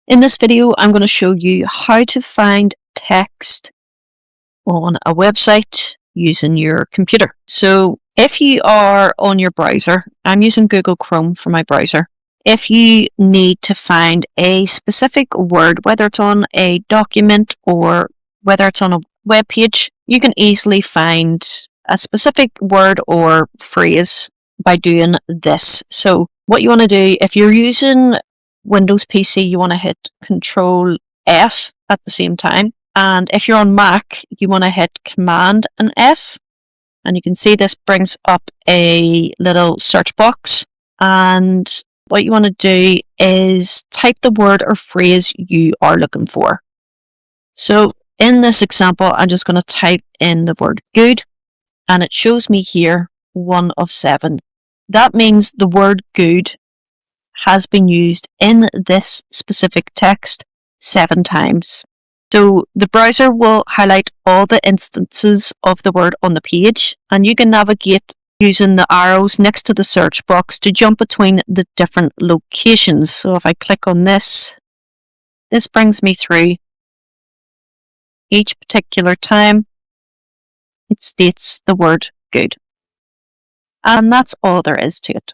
In this video, I'm going to show you how to find text on a website using your computer. So if you are on your browser, I'm using Google Chrome for my browser. If you need to find a specific word, whether it's on a document or whether it's on a web page, you can easily find a specific word or phrase by doing this. So what you want to do, if you're using Windows PC, you want to hit Ctrl+F at the same time. And if you're on Mac, you want to hit Command+F. And you can see this brings up a little search box. And what you want to do is type the word or phrase you are looking for. So in this example, I'm just going to type in the word good. And it shows me here 1 of 7. That means the word good has been used in this specific text 7 times. So the browser will highlight all the instances of the word on the page, and you can navigate using the arrows next to the search box to jump between the different locations. So if I click on this, this brings me through each particular time it states the word good. And that's all there is to it.